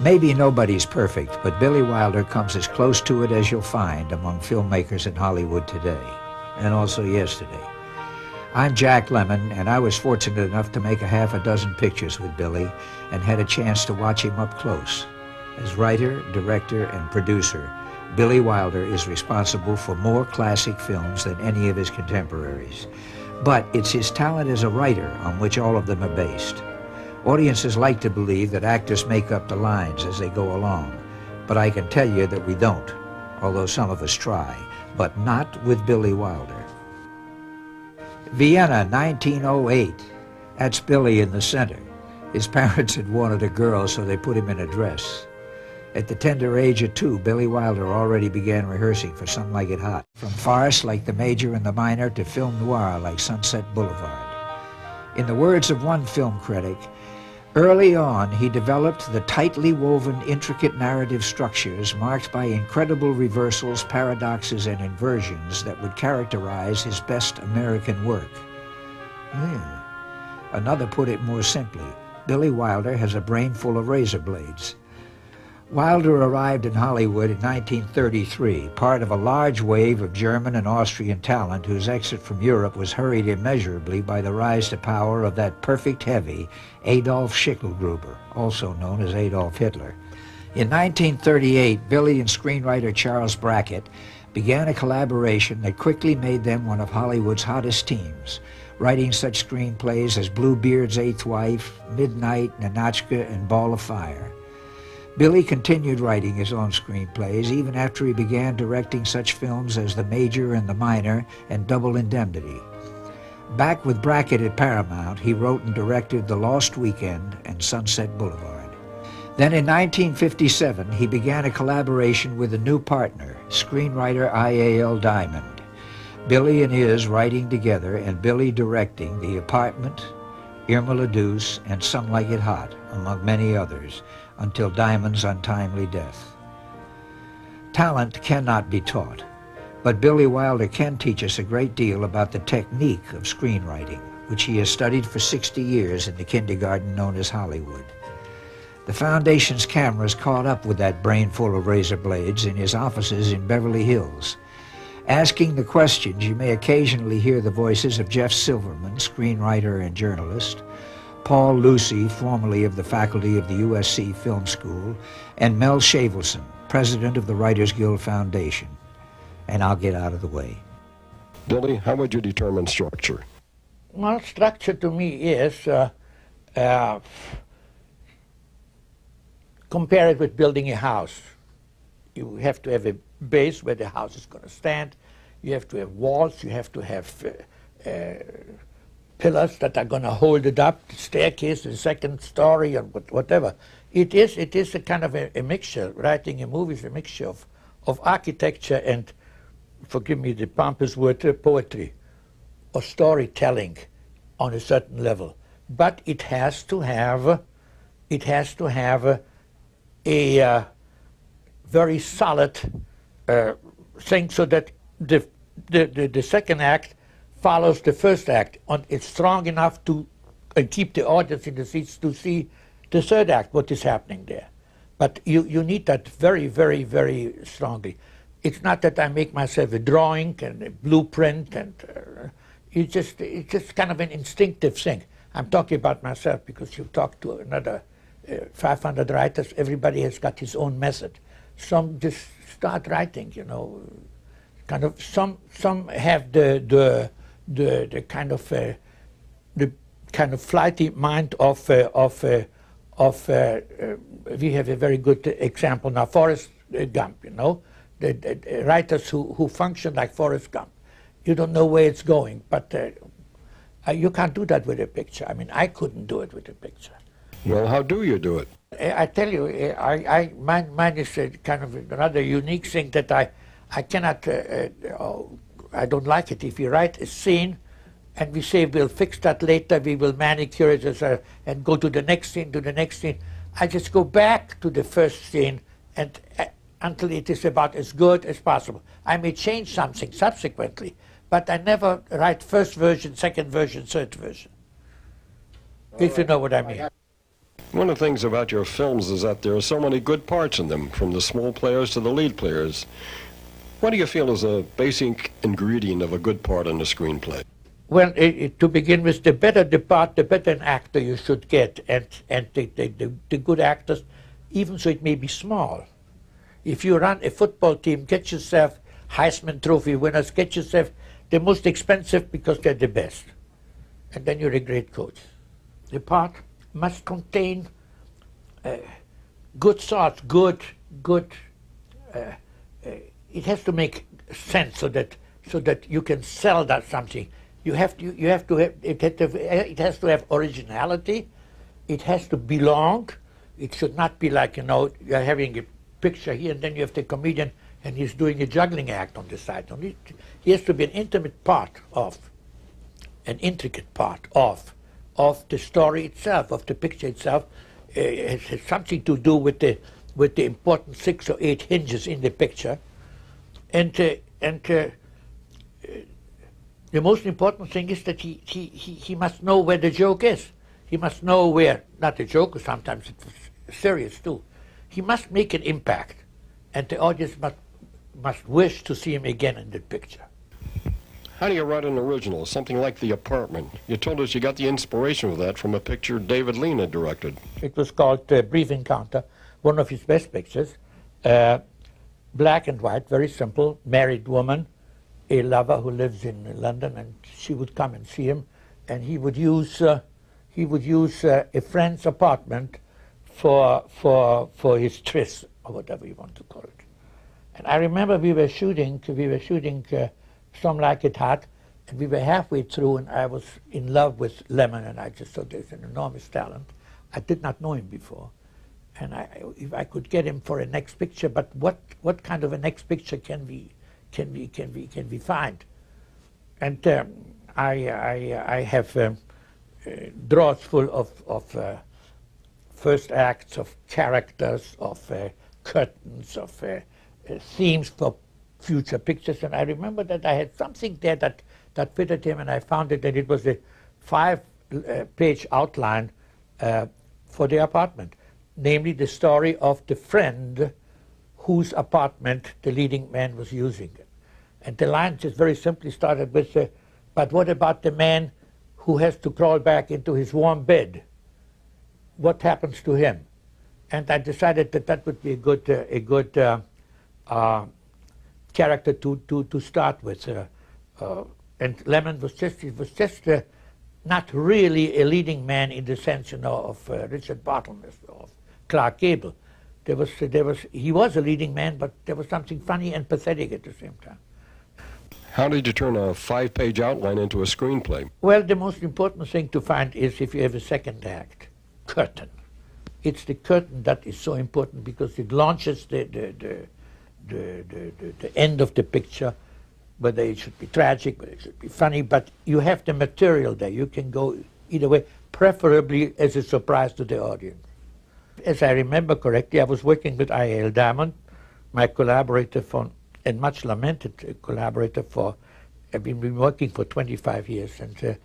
Maybe nobody's perfect, but Billy Wilder comes as close to it as you'll find among filmmakers in Hollywood today, and also yesterday. I'm Jack Lemmon, and I was fortunate enough to make a half a dozen pictures with Billy and had a chance to watch him up close. As writer, director, and producer, Billy Wilder is responsible for more classic films than any of his contemporaries. But it's his talent as a writer on which all of them are based. Audiences like to believe that actors make up the lines as they go along, but I can tell you that we don't, although some of us try, but not with Billy Wilder. Vienna, 1908. That's Billy in the center. His parents had wanted a girl, so they put him in a dress. At the tender age of 2, Billy Wilder already began rehearsing for Some Like It Hot, from farce like The Major and the Minor to film noir like Sunset Boulevard. In the words of one film critic, early on, he developed the tightly woven, intricate narrative structures marked by incredible reversals, paradoxes, and inversions that would characterize his best American work. Another put it more simply, Billy Wilder has a brain full of razor blades. Wilder arrived in Hollywood in 1933, part of a large wave of German and Austrian talent whose exit from Europe was hurried immeasurably by the rise to power of that perfect heavy, Adolf Schicklgruber, also known as Adolf Hitler. In 1938, Billy and screenwriter Charles Brackett began a collaboration that quickly made them one of Hollywood's hottest teams, writing such screenplays as Bluebeard's Eighth Wife, Midnight, Ninotchka, and Ball of Fire. Billy continued writing his own screenplays even after he began directing such films as The Major and the Minor and Double Indemnity. Back with Brackett at Paramount, he wrote and directed The Lost Weekend and Sunset Boulevard. Then in 1957, he began a collaboration with a new partner, screenwriter I.A.L. Diamond. Billy and his writing together and Billy directing The Apartment, Irma la Douce, and Some Like It Hot, among many others, until Diamond's untimely death. Talent cannot be taught, but Billy Wilder can teach us a great deal about the technique of screenwriting, which he has studied for 60 years in the kindergarten known as Hollywood. The Foundation's cameras caught up with that brain full of razor blades in his offices in Beverly Hills. Asking the questions, you may occasionally hear the voices of Jeff Silverman, screenwriter and journalist, Paul Lucy, formerly of the faculty of the USC Film School, and Mel Shavelson, president of the Writers Guild Foundation. And I'll get out of the way. Billy, how would you determine structure? Well, structure to me is, compare it with building a house. You have to have a base where the house is going to stand. You have to have walls. You have to have pillars that are going to hold it up, the staircase, the second story, and whatever. It is a kind of a mixture. Writing a movie is a mixture of architecture and, forgive me the pompous word, poetry or storytelling on a certain level. But it has to have a very solid thing so that the second act follows the first act, and it's strong enough to keep the audience in the seats to see the third act, what is happening there. But you need that very, very, very strongly. It's not that I make myself a drawing and a blueprint, and it's just kind of an instinctive thing. I'm talking about myself because you talk to another 500 writers. Everybody has got his own method. Some just start writing, you know, kind of. Some have the kind of flighty mind of we have a very good example now, Forrest Gump, you know, the writers who function like Forrest Gump. You don't know where it's going, but you can't do that with a picture. I mean, I couldn't do it with a picture. Well, how do you do it? I tell you, mine is a kind of a rather unique thing that I cannot, I don't like it. If you write a scene and we say we'll fix that later, we will manicure it and go to the next scene, I just go back to the first scene and until it is about as good as possible. I may change something subsequently, but I never write first version, second version, third version. If you know what I mean. One of the things about your films is that there are so many good parts in them, from the small players to the lead players. What do you feel is a basic ingredient of a good part in a screenplay? Well, to begin with, the better the part, the better an actor you should get, and the good actors, even so it may be small. If you run a football team, get yourself Heisman Trophy winners, get yourself the most expensive because they're the best. And then you're a great coach. The part must contain good thoughts, it has to make sense so that you can sell that something. It has to have originality. It has to belong. It should not be like, you know, you're having a picture here and then you have the comedian and he's doing a juggling act on the side. He has to be an intimate part of, an intricate part of the story itself, of the picture itself. It has something to do with the important 6 or 8 hinges in the picture. And the most important thing is that he must know where the joke is. He must know where, not the joke, sometimes it's serious too. He must make an impact, and the audience must wish to see him again in the picture. How do you write an original, something like The Apartment? You told us you got the inspiration for that from a picture David Lean had directed. It was called Brief Encounter, one of his best pictures. Black and white, very simple, married woman, a lover who lives in London, and she would come and see him, and he would use a friend's apartment for his tryst, or whatever you want to call it. And I remember we were shooting Some Like It Hot, and we were halfway through, and I was in love with Lemon, and I just thought there's an enormous talent. I did not know him before. And if I could get him for a next picture, but what kind of a next picture can we find? And I have drawers full of first acts, of characters, of curtains, of themes for future pictures. And I remember that I had something there that fitted him, and I found it, and it was a 5-page outline for The Apartment. Namely, the story of the friend whose apartment the leading man was using. And the line just very simply started with, but what about the man who has to crawl back into his warm bed? What happens to him? And I decided that would be a good character to start with. And Lemon was just not really a leading man in the sense, you know, of Richard Barthelmess, of Clark Gable. He was a leading man, but there was something funny and pathetic at the same time. How did you turn a 5-page outline into a screenplay? Well, the most important thing to find is if you have a second act, curtain. It's the curtain that is so important because it launches the end of the picture, whether it should be tragic, whether it should be funny, but you have the material there. You can go either way, preferably as a surprise to the audience. As I remember correctly, I was working with I.L. Diamond, my collaborator and much lamented collaborator I've been working for 25 years, and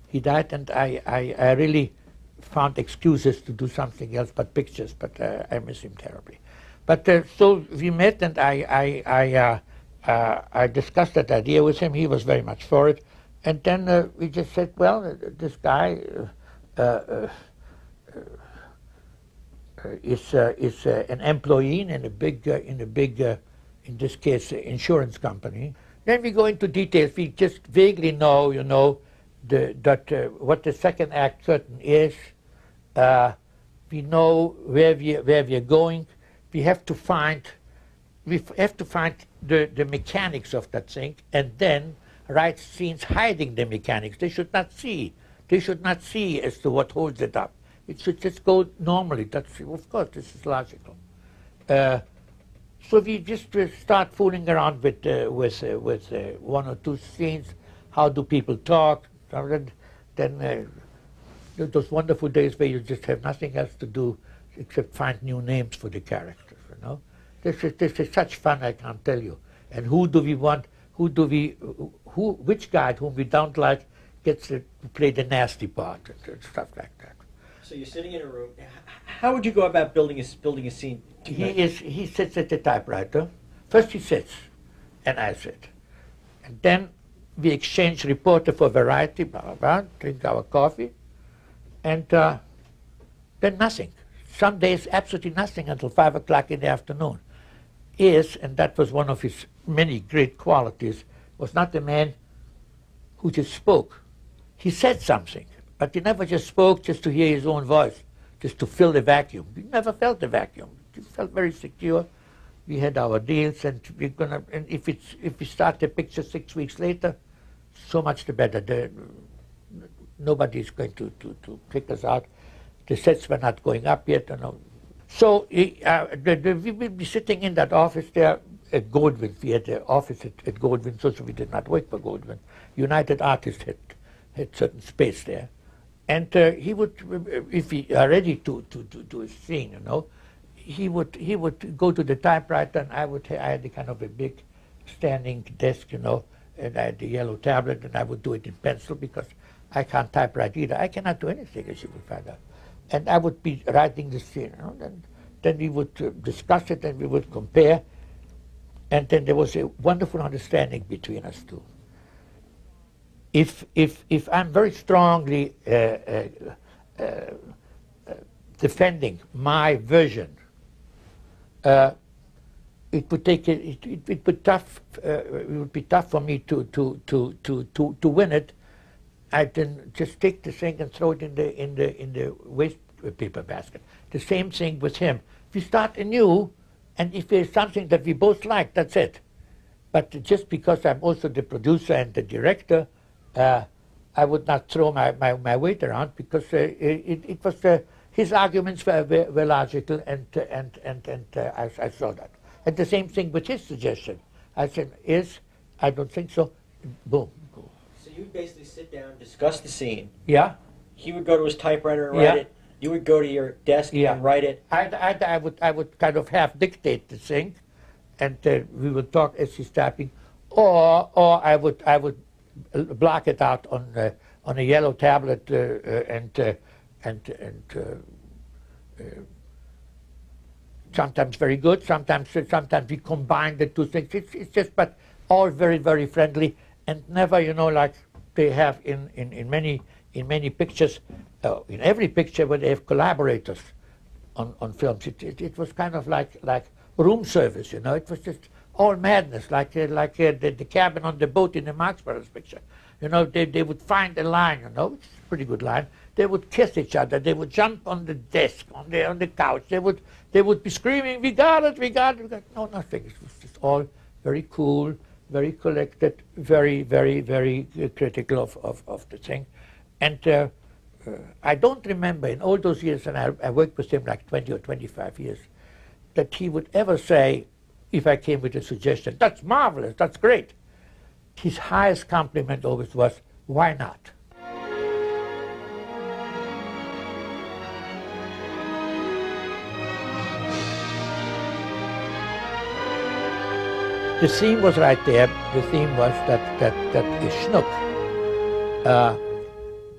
he died, and I really found excuses to do something else but pictures, but I miss him terribly. But so we met, and I discussed that idea with him. He was very much for it, and then we just said, well, this guy is an employee in a big, in this case, insurance company. Then we go into details. We just vaguely know, you know, what the second act curtain is. We know where we're going. We have to find the mechanics of that thing, and then write scenes hiding the mechanics. They should not see. They should not see as to what holds it up. It should just go normally. That's, of course, this is logical. So we just start fooling around with 1 or 2 scenes. How do people talk? Then those wonderful days where you just have nothing else to do except find new names for the characters. You know, this is such fun, I can't tell you. And who do we want? Which guy whom we don't like gets to play the nasty part and stuff like that. So you're sitting in a room. How would you go about building a scene? He sits at the typewriter. First he sits, and I sit. And then we exchange reporter for Variety, blah, blah, blah, drink our coffee, and then nothing. Some days absolutely nothing until 5 o'clock in the afternoon. And that was one of his many great qualities, was not a man who just spoke. He said something, but he never just spoke just to hear his own voice, just to fill the vacuum. He never felt the vacuum. He felt very secure. We had our deals, and we're gonna. And if we start the picture 6 weeks later, so much the better. Nobody's going to kick us out. The sets were not going up yet, you know. So we would be sitting in that office there at Goldwyn. We had the office at Goldwyn, so we did not work for Goldwyn. United Artists had certain space there. And he would, if we are ready to do a scene, you know, he would go to the typewriter, and I had a kind of a big standing desk, you know, and I had the yellow tablet, and I would do it in pencil because I can't typewrite either. I cannot do anything, as you will find out. And I would be writing the scene, you know, and then we would discuss it, and we would compare, and then there was a wonderful understanding between us two. If I'm very strongly defending my version, it would be tough for me to win it. I then just take the thing and throw it in the waste paper basket. The same thing with him. We start anew, and if there's something that we both like, that's it. But just because I'm also the producer and the director, I would not throw my weight around, because it was his arguments were logical, and I saw that. And the same thing with his suggestion. I said, I don't think so. Boom. So you would basically sit down, discuss the scene. Yeah. He would go to his typewriter and write it. You would go to your desk and write it. I would kind of half dictate the thing, and we would talk as he's typing, or I would block it out on a yellow tablet and sometimes very good. Sometimes we combine the two things. It's just, but all very, very friendly, and never, you know, like they have in many pictures. In every picture where they have collaborators on films, it was kind of like room service, you know. It was just all madness, like the cabin on the boat in the Marx Brothers picture. You know, they would find a line, you know, which is a pretty good line. They would kiss each other. They would jump on the desk, on the couch. They would be screaming, "We got it, we got it, we got it." No, nothing. It was just all very cool, very collected, very, very, very critical of the thing. And I don't remember in all those years, and I worked with him like 20 or 25 years, that he would ever say, if I came with a suggestion, "That's marvelous, that's great." His highest compliment always was, "Why not?" The theme was right there. The theme was that a schnook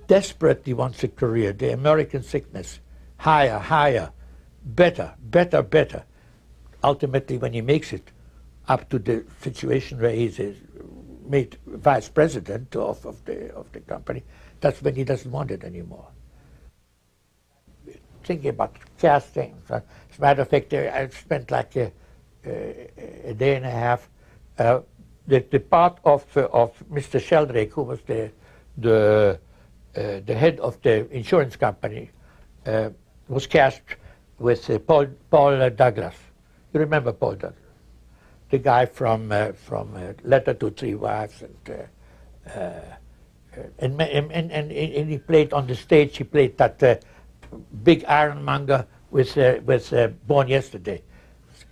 desperately wants a career, the American sickness, higher, better. Ultimately, when he makes it up to the situation where he's made vice president of the company, that's when he doesn't want it anymore. Thinking about casting. As a matter of fact, I spent like a day and a half. The part of Mr. Sheldrake, who was the head of the insurance company, was cast with Paul Douglas. You remember Paul Douglas, the guy from Letter to Three Wives, and he played on the stage. He played that big ironmonger with Born Yesterday.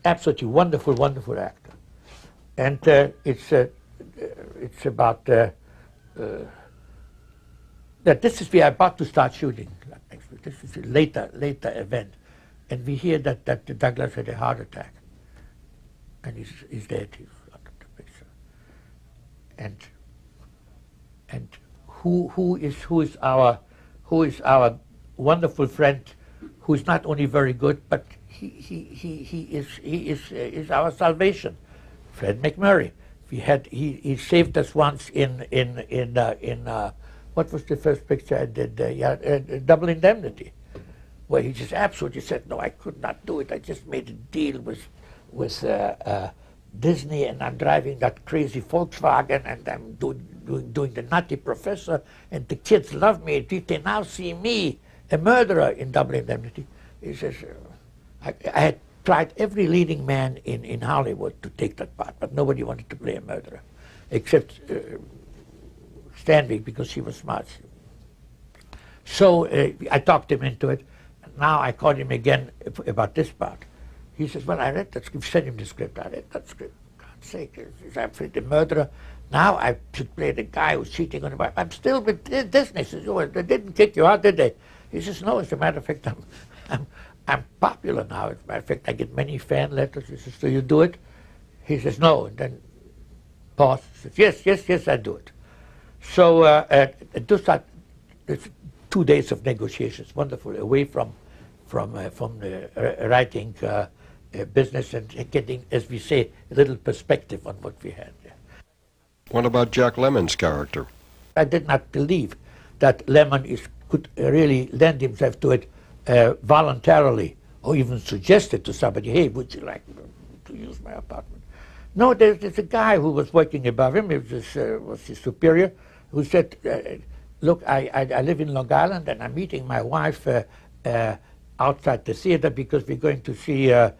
Absolutely wonderful actor, and it's about that. This is we are about to start shooting next week. This is a later event, and we hear that Douglas had a heart attack, and he's dead. He's out of the picture. And who is our wonderful friend who's not only very good, but he is our salvation. Fred McMurray. He saved us once in what was the first picture I did? Double Indemnity, where he just absolutely said, no, I could not do it. I just made a deal with Disney, and I'm driving that crazy Volkswagen, and I'm doing the Nutty Professor, and the kids love me. They now see me, a murderer, in Double Indemnity. He says, I had tried every leading man in Hollywood to take that part, but nobody wanted to play a murderer, except Stanwyck, because she was smart. So I talked him into it. Now I called him again about this part. He says, well, I read that script. Send him the script. I read that script. For God's sake, I'm the murderer. Now I should play the guy who's cheating on the wife. I'm still with Disney. He says, oh, they didn't kick you out, did they? He says, no, as a matter of fact, I'm popular now. As a matter of fact, I get many fan letters. He says, so you do it? He says, no. And then pause. He says, yes, I do it. So it's 2 days of negotiations, wonderful, away from the writing business and getting, as we say, a little perspective on what we had there. What about Jack Lemmon's character? I did not believe that Lemmon could really lend himself to it voluntarily, or even suggest it to somebody, hey, would you like to use my apartment? No, there's a guy who was working above him, it was his superior, who said, look, I live in Long Island, and I'm meeting my wife outside the theater because we're going to see a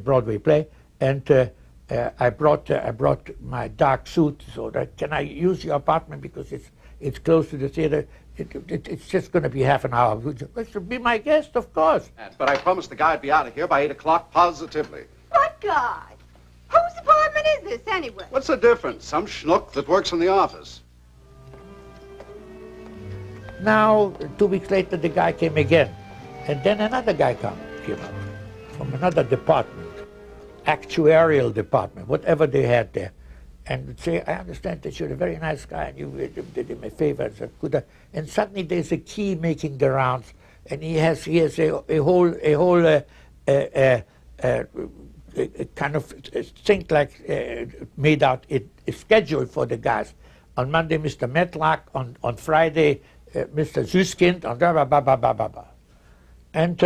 Broadway play, and I brought my dark suit, so that can I use your apartment because it's close to the theater. It's just going to be half an hour. Would you be my guest? Of course. But I promised the guy I'd be out of here by 8 o'clock positively. What guy? Whose apartment is this, anyway? What's the difference? Some schnook that works in the office. Now, 2 weeks later, the guy came again. And then another guy came up from another department, actuarial department, whatever they had there. And would say, I understand that you're a very nice guy, and you did him a favor. And, said, could I? And suddenly there's a key making the rounds, and he has a whole kind of thing like made out a schedule for the guys. On Monday, Mr. Metlock. On Friday, Mr. Süskind. On blah, blah, blah, blah, blah, blah. And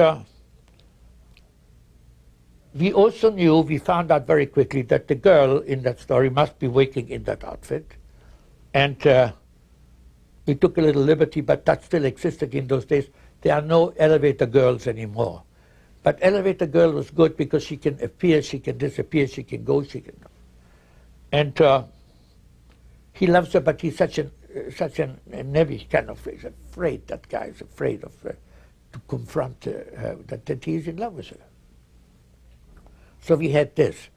we also knew, we found out very quickly that the girl in that story must be waking in that outfit. And we took a little liberty, but that still existed in those days. There are no elevator girls anymore. But elevator girl was good because she can appear, she can disappear, she can go, she can go. And he loves her, but he's such a nebby kind of, he's afraid, that guy is afraid of to confront her, that he's in love with her. So we had this.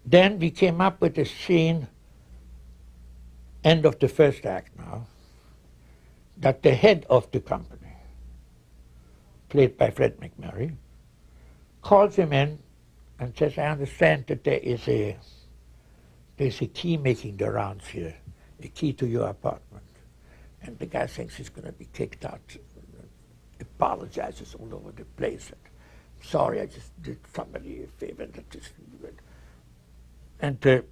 Then we came up with a scene, end of the first act now, that the head of the company, played by Fred McMurray, calls him in and says, I understand that there's a key making the rounds here, a key to your apartment. And the guy thinks he's going to be kicked out, apologizes all over the place. Sorry, I just did somebody a favor. And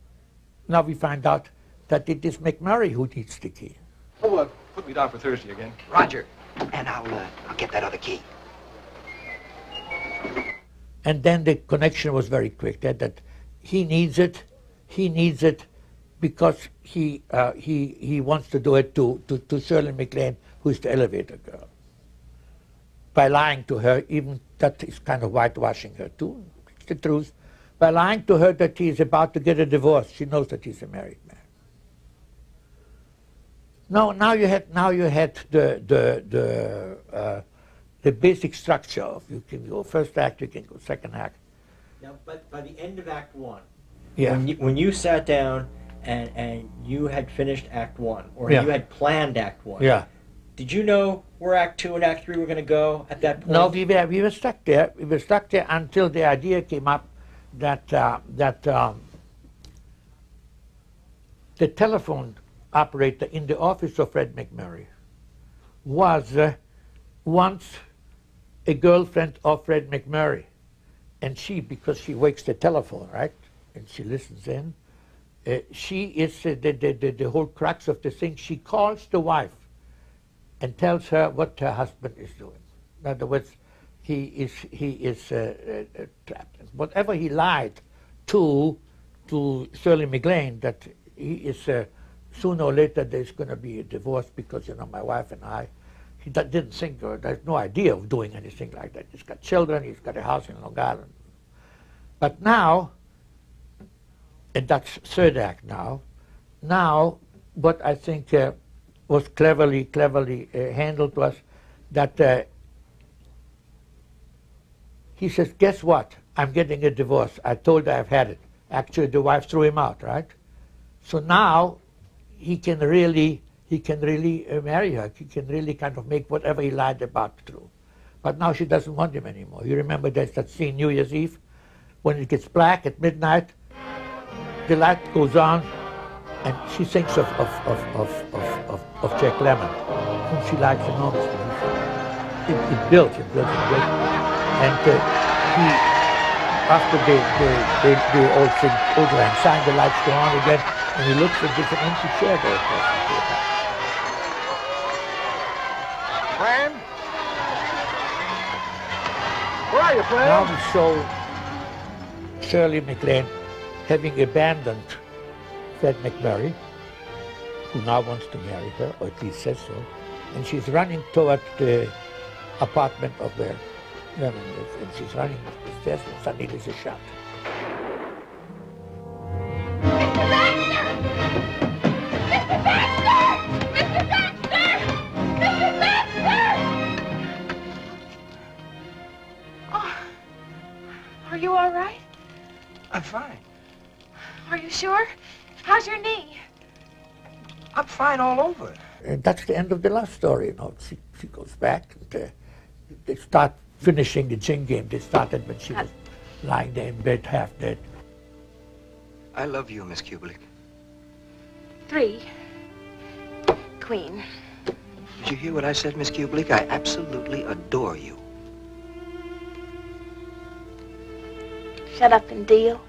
now we find out that it is McMurray who needs the key. Oh, put me down for Thursday again. Roger. And I'll get that other key. And then the connection was very quick, that he needs it because he wants to do it to Shirley MacLaine, who is the elevator girl. By lying to her, even that is kind of whitewashing her too, it's the truth. By lying to her that he is about to get a divorce, she knows that he's a married man. Now you had the basic structure of, you can go first act, you can go second act. Now, but by the end of Act One, yeah. when you sat down and you had finished Act One, or yeah. you had planned Act One, yeah. Did you know where Act Two and Act Three were going to go at that point? No, we were stuck there. We were stuck there until the idea came up that the telephone operator in the office of Fred McMurray was once a girlfriend of Fred McMurray. And she, because she wakes the telephone, right? And she listens in. She is the whole crux of the thing. She calls the wife and tells her what her husband is doing. In other words, he is trapped. Whatever he lied to Shirley MacLaine, that he is sooner or later there's going to be a divorce because, you know, my wife and I, he didn't think, or there's no idea of doing anything like that. He's got children, he's got a house in Long Island. But now, and that's third act now, what I think was cleverly handled was that he says, guess what? I'm getting a divorce. I told her I've had it. Actually, the wife threw him out, right? So now he can really marry her. He can really kind of make whatever he lied about true. But now she doesn't want him anymore. You remember there's that scene, New Year's Eve, when it gets black at midnight, the light goes on, and she thinks of Jack Lemmon, whom she likes enormously. It built. And he, after the old thing, Old signed, the lights go on again, and he looks and there's an empty chair there across the table. Fran? Where are you, Fran? Now we show Shirley MacLaine having abandoned Fred McMurray, who now wants to marry her, or at least says so, and she's running toward the apartment of their women, and she's running up the stairs, and suddenly there's a shot. Mr. Baxter! Mr. Baxter! Mr. Baxter! Oh, are you all right? I'm fine. Are you sure? How's your knee? I'm fine all over. And that's the end of the love story, you know. She goes back, and they start finishing the gin game they started when she was lying there in bed, half dead. I love you, Miss Kubelik. 3. Queen. Did you hear what I said, Miss Kubelik? I absolutely adore you. Shut up and deal.